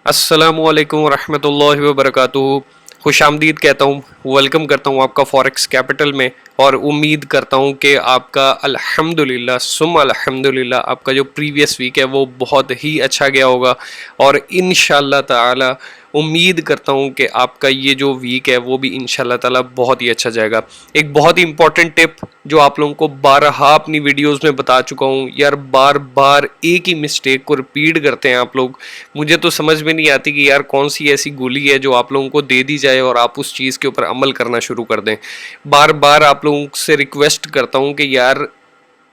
अस्सलामुअलैकुम रहमतुल्लाहि व बरकातुहू। खुशामदीद कहता हूँ, वेलकम करता हूँ आपका फॉरेक्स कैपिटल में। और उम्मीद करता हूँ कि आपका अल्हम्दुलिल्लाह सुम्मा अल्हम्दुलिल्लाह आपका जो प्रीवियस वीक है वो बहुत ही अच्छा गया होगा। और इंशाल्लाह ताला उम्मीद करता हूँ कि आपका ये जो वीक है वो भी इंशाल्लाह ताला बहुत ही अच्छा जाएगा। एक बहुत ही इंपॉर्टेंट टिप जो आप लोगों को बारहा अपनी वीडियोस में बता चुका हूँ यार, बार बार एक ही मिस्टेक को रिपीट करते हैं आप लोग। मुझे तो समझ में नहीं आती कि यार कौन सी ऐसी गोली है जो आप लोगों को दे दी जाए और आप उस चीज़ के ऊपर अमल करना शुरू कर दें। बार बार आप लोगों से रिक्वेस्ट करता हूँ कि यार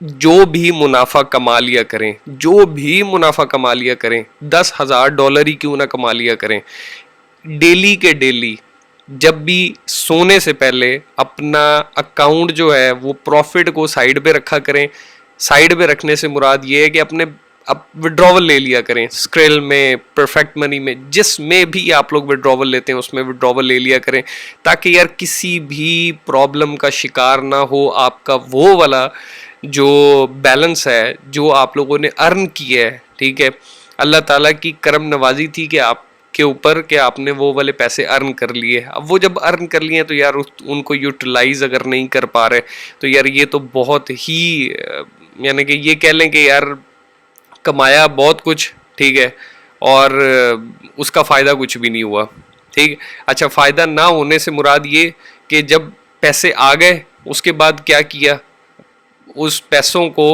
जो भी मुनाफा कमा लिया करें, जो भी मुनाफा कमा लिया करें, $10,000 ही क्यों ना कमा लिया करें, डेली के डेली जब भी सोने से पहले अपना अकाउंट जो है वो प्रॉफिट को साइड पे रखा करें। साइड पे रखने से मुराद ये है कि अपने अब विड्रॉवल ले लिया करें, स्क्रिल में, परफेक्ट मनी में, जिसमें भी आप लोग विड्रॉवल लेते हैं उसमें विड्रॉवल ले लिया करें, ताकि यार किसी भी प्रॉब्लम का शिकार ना हो आपका वो वाला जो बैलेंस है जो आप लोगों ने अर्न किया है। ठीक है, अल्लाह ताला की करम नवाजी थी कि आप के ऊपर कि आपने वो वाले पैसे अर्न कर लिए। अब वो जब अर्न कर लिए तो यार उनको यूटिलाइज अगर नहीं कर पा रहे तो यार ये तो बहुत ही यानी कि ये कह लें कि यार कमाया बहुत कुछ, ठीक है, और उसका फ़ायदा कुछ भी नहीं हुआ। ठीक। अच्छा, फ़ायदा ना होने से मुराद ये कि जब पैसे आ गए उसके बाद क्या किया, उस पैसों को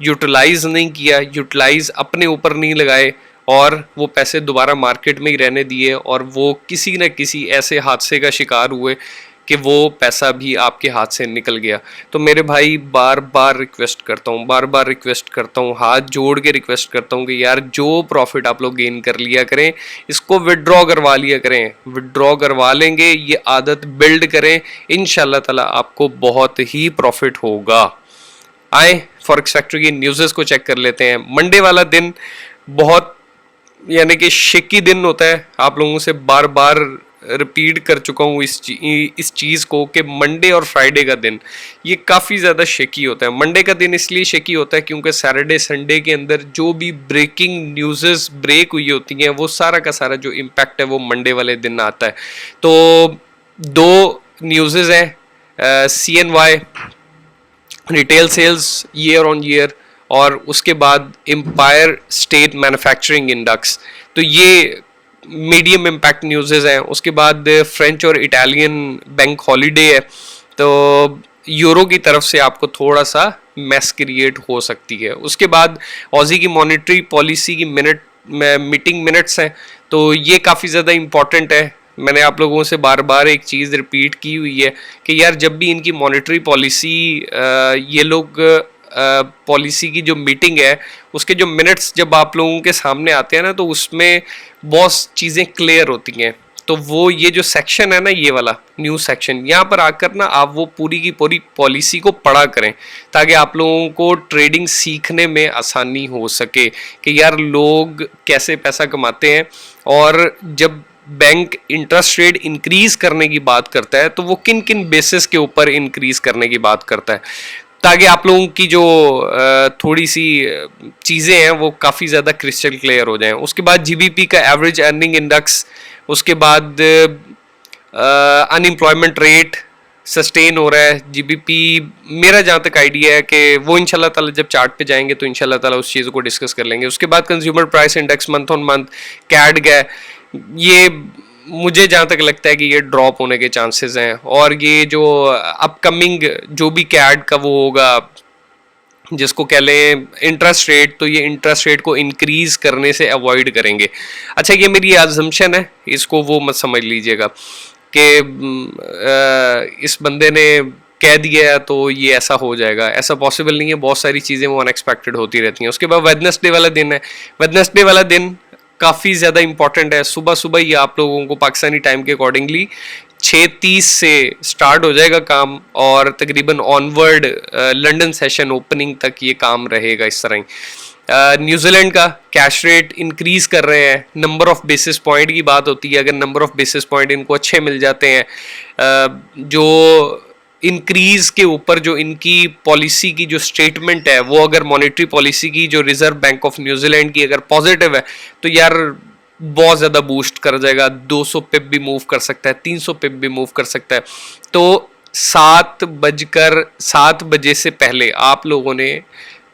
यूटिलाइज नहीं किया, यूटिलाइज अपने ऊपर नहीं लगाए और वो पैसे दोबारा मार्केट में ही रहने दिए और वो किसी न किसी ऐसे हादसे का शिकार हुए कि वो पैसा भी आपके हाथ से निकल गया। तो मेरे भाई बार बार रिक्वेस्ट करता हूँ, बार बार रिक्वेस्ट करता हूँ, हाथ जोड़ के रिक्वेस्ट करता हूँ कि यार जो प्रॉफिट आप लोग गेन कर लिया करें इसको विड्रॉ करवा लिया करें। विड्रॉ करवा लेंगे, ये आदत बिल्ड करें, इंशाल्लाह ताला आपको बहुत ही प्रॉफिट होगा। आए फॉरेक्स फैक्ट्री की न्यूज़ेस को चेक कर लेते हैं। मंडे वाला दिन बहुत यानी कि शेकी दिन होता है। आप लोगों से बार बार रिपीट कर चुका हूँ इस चीज़ को कि मंडे और फ्राइडे का दिन ये काफ़ी ज़्यादा शेकी होता है। मंडे का दिन इसलिए शेकी होता है क्योंकि सैटरडे संडे के अंदर जो भी ब्रेकिंग न्यूज़ेस ब्रेक हुई होती हैं वो सारा का सारा जो इम्पैक्ट है वो मंडे वाले दिन आता है। तो दो न्यूज़ेस हैं, CNY retail sales year on year और उसके बाद एम्पायर स्टेट मैन्युफैक्चरिंग इंडेक्स, तो ये मीडियम इम्पैक्ट न्यूज़ेस हैं। उसके बाद फ्रेंच और इटालियन बैंक हॉलीडे है, तो यूरो की तरफ से आपको थोड़ा सा मैस क्रिएट हो सकती है। उसके बाद ऑजी की मॉनेटरी पॉलिसी की मीटिंग मिनट्स हैं, तो ये काफ़ी ज़्यादा इम्पॉर्टेंट है। मैंने आप लोगों से बार बार एक चीज़ रिपीट की हुई है कि यार जब भी इनकी मॉनेटरी पॉलिसी ये लोग पॉलिसी की जो मीटिंग है उसके जो मिनट्स जब आप लोगों के सामने आते हैं ना तो उसमें बहुत चीज़ें क्लियर होती हैं। तो वो ये जो सेक्शन है ना, ये वाला न्यू सेक्शन, यहाँ पर आकर ना आप वो पूरी की पूरी पॉलिसी को पढ़ा करें ताकि आप लोगों को ट्रेडिंग सीखने में आसानी हो सके कि यार लोग कैसे पैसा कमाते हैं। और जब बैंक इंटरेस्ट रेट इंक्रीज करने की बात करता है तो वो किन किन बेसिस के ऊपर इंक्रीज करने की बात करता है, ताकि आप लोगों की जो थोड़ी सी चीज़ें हैं वो काफ़ी ज़्यादा क्रिस्टल क्लियर हो जाएं। उसके बाद GBP का एवरेज अर्निंग इंडेक्स, उसके बाद अनएम्प्लॉयमेंट रेट सस्टेन हो रहा है। GBP मेरा जहाँ तक आइडिया है कि वो इंशाल्लाह ताला जब चार्ट पे जाएंगे तो इंशाल्लाह ताला उस चीज़ को डिस्कस कर लेंगे। उसके बाद consumer price index month on month कैड गया, ये मुझे जहाँ तक लगता है कि ये ड्रॉप होने के चांसेस हैं। और ये जो अपकमिंग जो भी कैड का वो होगा जिसको कह लें इंटरेस्ट रेट, तो ये इंटरेस्ट रेट को इंक्रीज करने से अवॉइड करेंगे। अच्छा, ये मेरी अजम्पशन है, इसको वो मत समझ लीजिएगा कि इस बंदे ने कह दिया है तो ये ऐसा हो जाएगा, ऐसा पॉसिबल नहीं है। बहुत सारी चीज़ें वो अनएक्सपेक्टेड होती रहती हैं। उसके बाद वेडनेसडे वाला दिन है। वेडनेसडे वाला दिन काफ़ी ज़्यादा इंपॉर्टेंट है। सुबह सुबह ही आप लोगों को पाकिस्तानी टाइम के अकॉर्डिंगली 6:30 से स्टार्ट हो जाएगा काम और तकरीबन ऑनवर्ड लंदन सेशन ओपनिंग तक ये काम रहेगा इस तरह ही। न्यूजीलैंड का कैश रेट इंक्रीज कर रहे हैं। नंबर ऑफ बेसिस पॉइंट की बात होती है, अगर नंबर ऑफ बेसिस पॉइंट इनको अच्छे मिल जाते हैं, जो इंक्रीज के ऊपर जो इनकी पॉलिसी की जो स्टेटमेंट है वो अगर मॉनेटरी पॉलिसी की जो रिजर्व बैंक ऑफ न्यूजीलैंड की अगर पॉजिटिव है तो यार बहुत ज़्यादा बूस्ट कर जाएगा, 200 पिप भी मूव कर सकता है, 300 पिप भी मूव कर सकता है। तो 7 बजे से पहले आप लोगों ने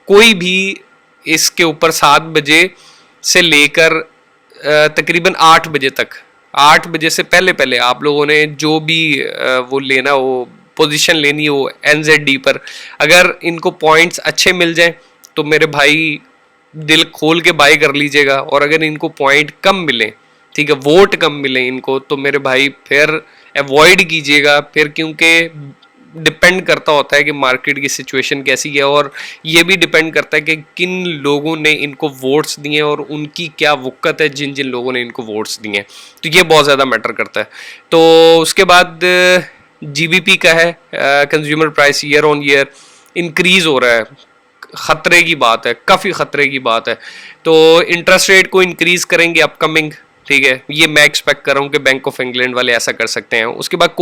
कोई भी इसके ऊपर 7 बजे से लेकर तकरीबन 8 बजे तक, 8 बजे से पहले पहले आप लोगों ने जो भी वो लेना हो, पोजीशन लेनी हो NZD पर, अगर इनको पॉइंट्स अच्छे मिल जाएं तो मेरे भाई दिल खोल के बाय कर लीजिएगा। और अगर इनको पॉइंट कम मिले, ठीक है, वोट कम मिले इनको, तो मेरे भाई फिर अवॉइड कीजिएगा फिर, क्योंकि डिपेंड करता होता है कि मार्केट की सिचुएशन कैसी है, और ये भी डिपेंड करता है कि किन लोगों ने इनको वोट्स दिए और उनकी क्या वक़्त है जिन जिन लोगों ने इनको वोट्स दिए हैं, तो ये बहुत ज़्यादा मैटर करता है। तो उसके बाद GBP का है, consumer price year on year increase हो रहा है, खतरे की बात है, काफ़ी खतरे की बात है। तो इंटरेस्ट रेट को इंक्रीज करेंगे अपकमिंग, ठीक है, ये मैं एक्सपेक्ट कर रहा हूँ कि बैंक ऑफ इंग्लैंड वाले ऐसा कर सकते हैं। उसके बाद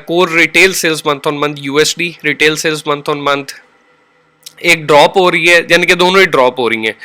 core retail sales month on month USD retail sales month on month एक ड्रॉप हो रही है, यानी कि दोनों ही ड्रॉप हो रही हैं।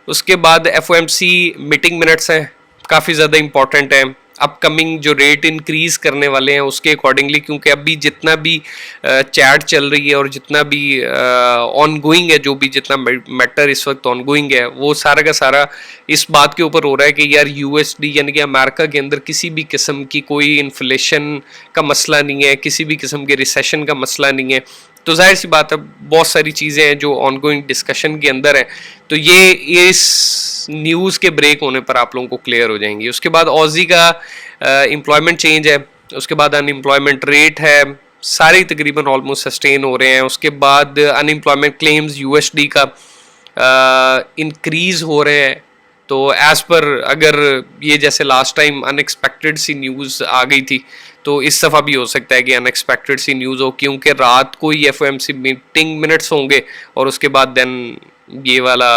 उसके बाद FOMC मीटिंग मिनट्स हैं, काफ़ी ज़्यादा इंपॉर्टेंट है, अपकमिंग जो रेट इंक्रीज करने वाले हैं उसके अकॉर्डिंगली, क्योंकि अभी जितना भी चैट चल रही है और जितना भी ऑन गोइंग है, जो भी जितना मैटर इस वक्त ऑन गोइंग है, वो सारा का सारा इस बात के ऊपर हो रहा है कि यार USD यानी कि अमेरिका के अंदर किसी भी किस्म की कोई इन्फ्लेशन का मसला नहीं है, किसी भी किस्म के रिसेशन का मसला नहीं है। तो जाहिर सी बात है बहुत सारी चीज़ें हैं जो ऑनगोइंग डिस्कशन के अंदर हैं, तो ये इस न्यूज़ के ब्रेक होने पर आप लोगों को क्लियर हो जाएंगी। उसके बाद ऑजी का एम्प्लॉयमेंट चेंज है, उसके बाद अनएम्प्लॉयमेंट रेट है, सारे तकरीबन ऑलमोस्ट सस्टेन हो रहे हैं। उसके बाद अनएम्प्लॉयमेंट क्लेम्स USD का इंक्रीज हो रहे हैं। तो एज पर अगर ये जैसे लास्ट टाइम अनएक्सपेक्टेड सी न्यूज़ आ गई थी, तो इस दफ़ा भी हो सकता है कि अनएक्सपेक्टेड सी न्यूज़ हो, क्योंकि रात को ही FOMC मीटिंग मिनट्स होंगे और उसके बाद देन ये वाला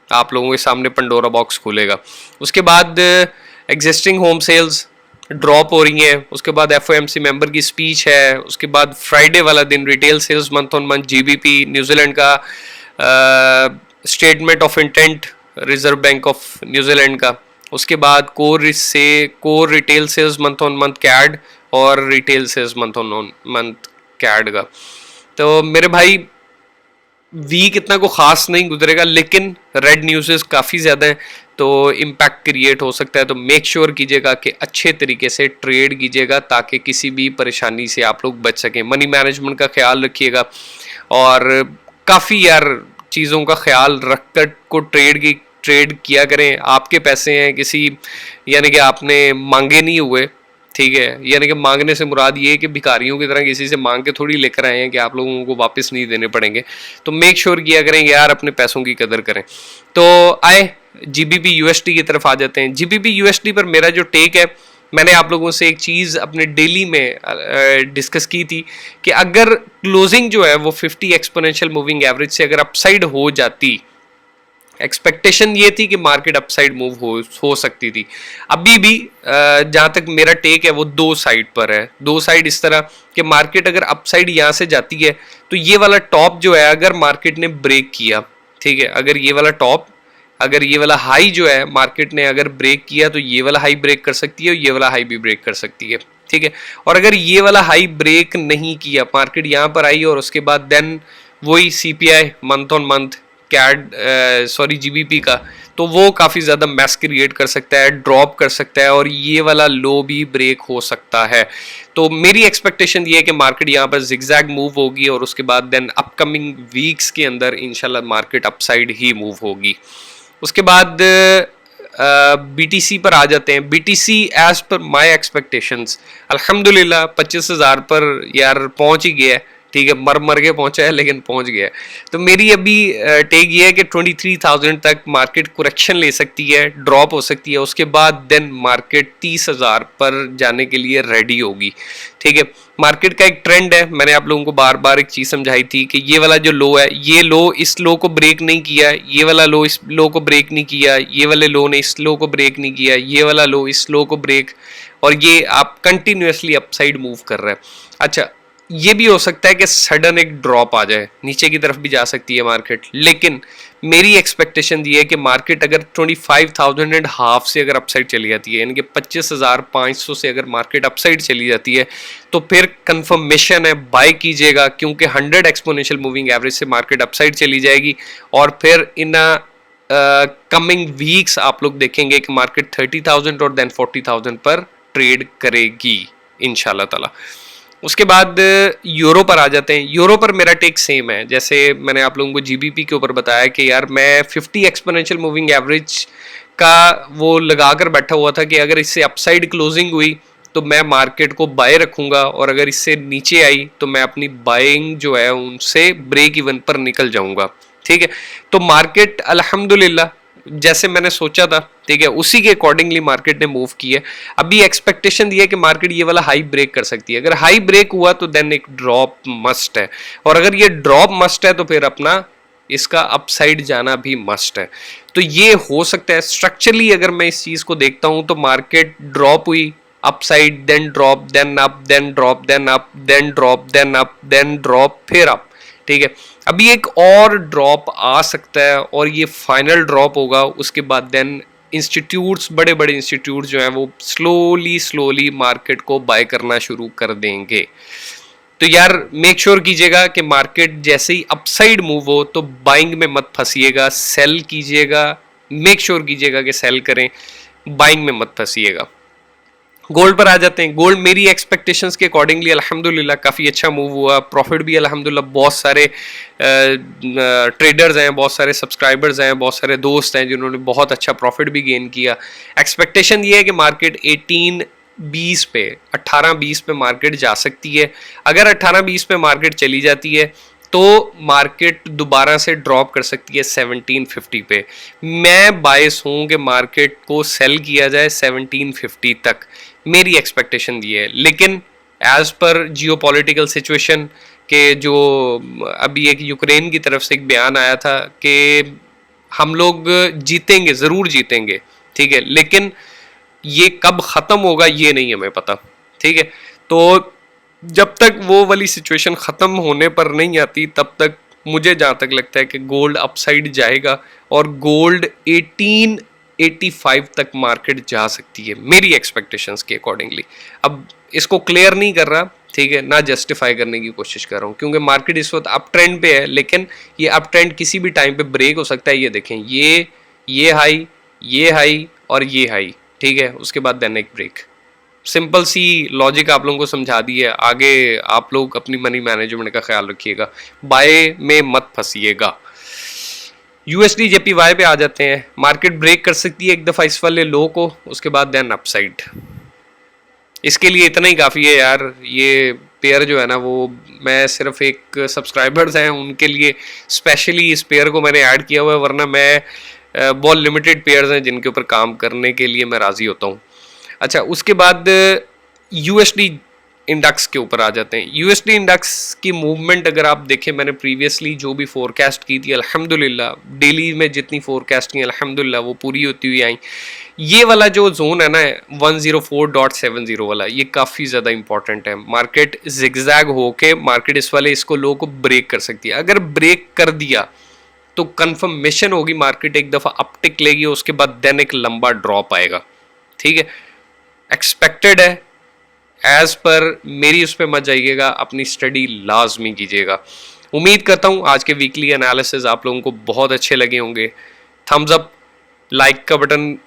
आप लोगों के सामने पंडोरा बॉक्स खुलेगा। उसके बाद एग्जिस्टिंग होम सेल्स ड्रॉप हो रही हैं। उसके बाद FOMC मेंबर की स्पीच है। उसके बाद फ्राइडे वाला दिन retail sales month on month GBP New Zealand का, statement of intent Reserve Bank of New Zealand का। उसके बाद core retail sales month on month CAD और retail sales month on month CAD का। तो मेरे भाई वीक इतना को ख़ास नहीं गुजरेगा, लेकिन रेड न्यूज़ काफ़ी ज़्यादा हैं, तो इम्पैक्ट क्रिएट हो सकता है। तो मेक श्योर कीजिएगा कि अच्छे तरीके से ट्रेड कीजिएगा ताकि किसी भी परेशानी से आप लोग बच सकें। मनी मैनेजमेंट का ख्याल रखिएगा और काफ़ी यार चीज़ों का ख्याल रख कर को ट्रेड किया करें। आपके पैसे हैं, किसी यानी कि आपने मांगे नहीं हुए, ठीक है, यानी कि मांगने से मुराद ये है कि भिखारियों की तरह किसी से मांग के थोड़ी लेकर आए हैं कि आप लोगों को वापस नहीं देने पड़ेंगे। तो मेक श्योर किया करेंगे यार, अपने पैसों की कदर करें। तो आए GBP USD की तरफ आ जाते हैं। GBP USD पर मेरा जो टेक है, मैंने आप लोगों से एक चीज़ अपने डेली में डिस्कस की थी कि अगर क्लोजिंग जो है वो 50 एक्सपोनेंशियल मूविंग एवरेज से अगर अपसाइड हो जाती, एक्सपेक्टेशन ये थी कि मार्केट अपसाइड मूव हो सकती थी। अभी भी जहाँ तक मेरा टेक है वो दो साइड पर है। दो साइड इस तरह कि मार्केट अगर अपसाइड यहाँ से जाती है तो ये वाला टॉप जो है अगर मार्केट ने ब्रेक किया, ठीक है, अगर ये वाला टॉप, अगर ये वाला हाई जो है मार्केट ने अगर ब्रेक किया तो ये वाला हाई ब्रेक कर सकती है और ये वाला हाई भी ब्रेक कर सकती है, ठीक है। और अगर ये वाला हाई ब्रेक नहीं किया, मार्केट यहाँ पर आई और उसके बाद देन वही CPI month on month GBP का, तो वो काफ़ी ज़्यादा मैस क्रिएट कर सकता है, ड्रॉप कर सकता है और ये वाला लो भी ब्रेक हो सकता है। तो मेरी एक्सपेक्टेशन ये है कि मार्केट यहाँ पर जिगजैग मूव होगी और उसके बाद देन अपकमिंग वीक्स के अंदर इंशाल्लाह मार्केट अपसाइड ही मूव होगी। उसके बाद BTC पर आ जाते हैं। BTC एज पर माई एक्सपेक्टेशंस अल्हम्दुलिल्लाह 25,000 पर यार पहुँच ही गया है, ठीक है, मर के पहुंचा है लेकिन पहुंच गया है। तो मेरी अभी टेक ये है कि 23,000 तक मार्केट करेक्शन ले सकती है, ड्रॉप हो सकती है, उसके बाद देन मार्केट 30,000 पर जाने के लिए रेडी होगी, ठीक है। मार्केट का एक ट्रेंड है, मैंने आप लोगों को बार बार एक चीज़ समझाई थी कि ये वाला जो लो है, ये लो इस लो को ब्रेक नहीं किया, ये वाला लो इस लो को ब्रेक नहीं किया, ये वाले लो ने इस लो को ब्रेक नहीं किया, ये वाला लो इस लो को ब्रेक, और ये आप कंटिन्यूसली अपसाइड मूव कर रहे हैं। अच्छा, ये भी हो सकता है कि सडन एक ड्रॉप आ जाए, नीचे की तरफ भी जा सकती है मार्केट, लेकिन मेरी एक्सपेक्टेशन ये है कि मार्केट अगर 25,500 से अगर अपसाइड चली जाती है, यानी कि 25,500 से अगर मार्केट अपसाइड चली जाती है, तो फिर कंफर्मेशन है बाय कीजिएगा, क्योंकि 100 एक्सपोनेंशियल मूविंग एवरेज से मार्केट अपसाइड चली जाएगी और फिर इन कमिंग वीक्स आप लोग देखेंगे कि मार्केट 30,000 और देन 40,000 पर ट्रेड करेगी इंशाल्लाह ताला। उसके बाद यूरो पर आ जाते हैं। यूरो पर मेरा टेक सेम है, जैसे मैंने आप लोगों को जीबीपी के ऊपर बताया कि यार मैं 50 एक्सपोनेंशियल मूविंग एवरेज का वो लगा कर बैठा हुआ था कि अगर इससे अपसाइड क्लोजिंग हुई तो मैं मार्केट को बाय रखूंगा और अगर इससे नीचे आई तो मैं अपनी बाइंग जो है उनसे ब्रेक इवन पर निकल जाऊंगा। ठीक है, तो मार्केट अल्हम्दुलिल्लाह जैसे मैंने सोचा था, ठीक है, उसी के अकॉर्डिंगली मार्केट ने मूव की है। अभी एक्सपेक्टेशन दिया है कि मार्केट ये वाला हाई ब्रेक कर सकती है। अगर हाई ब्रेक हुआ तो देन एक ड्रॉप मस्ट है, और अगर ये ड्रॉप मस्ट है तो फिर अपना इसका अपसाइड जाना भी मस्ट है। तो ये हो सकता है स्ट्रक्चरली अगर मैं इस चीज को देखता हूं तो मार्केट ड्रॉप हुई, upside, then drop, then up, then drop, then up, then drop, then up, then drop, फिर अप। ठीक है, अभी एक और ड्रॉप आ सकता है और ये फाइनल ड्रॉप होगा। उसके बाद देन इंस्टीट्यूट्स, बड़े बड़े इंस्टीट्यूट्स जो हैं वो स्लोली मार्केट को बाय करना शुरू कर देंगे। तो यार मेक श्योर कीजिएगा कि मार्केट जैसे ही अपसाइड मूव हो तो बाइंग में मत फंसिएगा, सेल कीजिएगा, मेक श्योर कीजिएगा कि सेल करें, बाइंग में मत फंसिएगा। गोल्ड पर आ जाते हैं। गोल्ड मेरी एक्सपेक्टेशंस के अकॉर्डिंगली अल्हम्दुलिल्लाह काफ़ी अच्छा मूव हुआ, प्रॉफिट भी अल्हम्दुलिल्लाह, बहुत सारे ट्रेडर्स हैं, बहुत सारे सब्सक्राइबर्स हैं, बहुत सारे दोस्त हैं जिन्होंने बहुत अच्छा प्रॉफिट भी गेन किया। एक्सपेक्टेशन ये है कि मार्केट 18-20 पे, 18-20 पे मार्केट जा सकती है। अगर 18-20 पे मार्केट चली जाती है तो मार्केट दोबारा से ड्रॉप कर सकती है 1750 पे। मैं बायस हूँ कि मार्केट को सेल किया जाए 1750 तक, मेरी एक्सपेक्टेशन ये है। लेकिन एज पर जियोपॉलिटिकल सिचुएशन के जो अभी एक यूक्रेन की तरफ से एक बयान आया था कि हम लोग जीतेंगे, ज़रूर जीतेंगे, ठीक है, लेकिन ये कब ख़त्म होगा ये नहीं हमें पता। ठीक है, तो जब तक वो वाली सिचुएशन ख़त्म होने पर नहीं आती तब तक मुझे जहाँ तक लगता है कि गोल्ड अपसाइड जाएगा और गोल्ड 1885 तक मार्केट जा सकती है मेरी एक्सपेक्टेशंस के अकॉर्डिंगली। अब इसको क्लियर नहीं कर रहा, ठीक है, ना जस्टिफाई करने की कोशिश कर रहा हूँ, क्योंकि मार्केट इस वक्त अप ट्रेंड पे है, लेकिन ये अप ट्रेंड किसी भी टाइम पे ब्रेक हो सकता है। ये देखें, ये हाई, ये हाई और ये हाई, ठीक है, उसके बाद देन एक ब्रेक। सिंपल सी लॉजिक आप लोगों को समझा दी है। आगे आप लोग अपनी मनी मैनेजमेंट का ख्याल रखिएगा, बाय में मत फंसिएगा। यूएसडी जेपीवाई पे आ जाते हैं। मार्केट ब्रेक कर सकती है एक दफ़ा इस वाले लो को, उसके बाद देन अपसाइड। इसके लिए इतना ही काफ़ी है यार। ये पेयर जो है ना, वो मैं सिर्फ एक सब्सक्राइबर्स हैं उनके लिए स्पेशली इस पेयर को मैंने ऐड किया हुआ है, वरना मैं बहुत लिमिटेड पेयर्स हैं जिनके ऊपर काम करने के लिए मैं राज़ी होता हूँ। अच्छा, उसके बाद यूएसडी इंडेक्स के ऊपर आ जाते हैं। यूएसडी इंडेक्स की मूवमेंट अगर आप देखें, मैंने प्रीवियसली जो भी फोरकास्ट की थी अल्हम्दुलिल्लाह, डेली में जितनी फोरकास्ट की अल्हम्दुलिल्लाह वो पूरी होती हुई आई। ये वाला जो जोन है ना 104.70 वाला, ये काफ़ी ज़्यादा इंपॉर्टेंट है। मार्केट जिगजैग होके मार्केट इस वाले इसको लो को ब्रेक कर सकती है। अगर ब्रेक कर दिया तो कंफर्मेशन होगी मार्केट एक दफ़ा अपटिक लेगी, उसके बाद देन एक लंबा ड्रॉप आएगा। ठीक है, एक्सपेक्टेड है, एज पर मेरी उस पर मत जाइएगा, अपनी स्टडी लाजमी कीजिएगा। उम्मीद करता हूँ आज के वीकली एनालिसिस आप लोगों को बहुत अच्छे लगे होंगे। थम्स अप, लाइक का बटन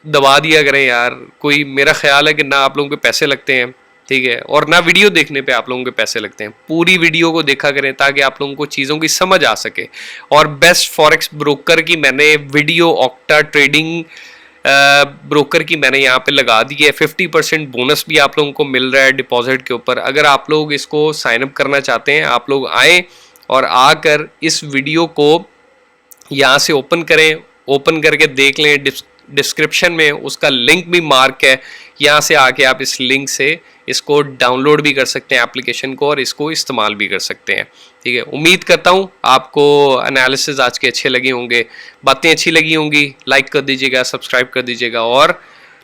दबा दिया करें यार। कोई, मेरा ख्याल है कि ना आप लोगों के पैसे लगते हैं, ठीक है, और ना वीडियो देखने पे आप लोगों के पैसे लगते हैं। पूरी वीडियो को देखा करें ताकि आप लोगों को चीज़ों की समझ आ सके। और बेस्ट फॉरेक्स ब्रोकर की मैंने वीडियो, ऑक्टा ट्रेडिंग ब्रोकर की मैंने यहाँ पे लगा दी है। 50% बोनस भी आप लोगों को मिल रहा है डिपॉजिट के ऊपर। अगर आप लोग इसको साइन अप करना चाहते हैं, आप लोग आएँ और आकर इस वीडियो को यहाँ से ओपन करें, ओपन करके देख लें। डिस्क्रिप्शन में उसका लिंक भी मार्क है, यहाँ से आके आप इस लिंक से इसको डाउनलोड भी कर सकते हैं एप्लीकेशन को, और इसको इस्तेमाल भी कर सकते हैं। ठीक है, उम्मीद करता हूँ आपको एनालिसिस आज के अच्छे लगे होंगे, बातें अच्छी लगी होंगी। लाइक कर दीजिएगा, सब्सक्राइब कर दीजिएगा और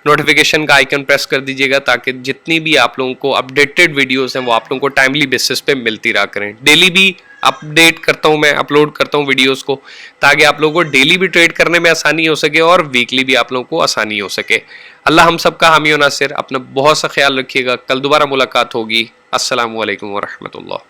नोटिफिकेशन का आइकन प्रेस कर दीजिएगा ताकि जितनी भी आप लोगों को अपडेटेड वीडियोस हैं वो आप लोगों को टाइमली बेसिस पे मिलती रहा करें। डेली भी अपडेट करता हूँ, मैं अपलोड करता हूँ वीडियोस को, ताकि आप लोगों को डेली भी ट्रेड करने में आसानी हो सके और वीकली भी आप लोगों को आसानी हो सके। अल्लाह हम सबका हामी और नासिर। अपना बहुत सा ख्याल रखिएगा। कल दोबारा मुलाकात होगी। अस्सलामु अलैकुम व रहमतुल्लाह।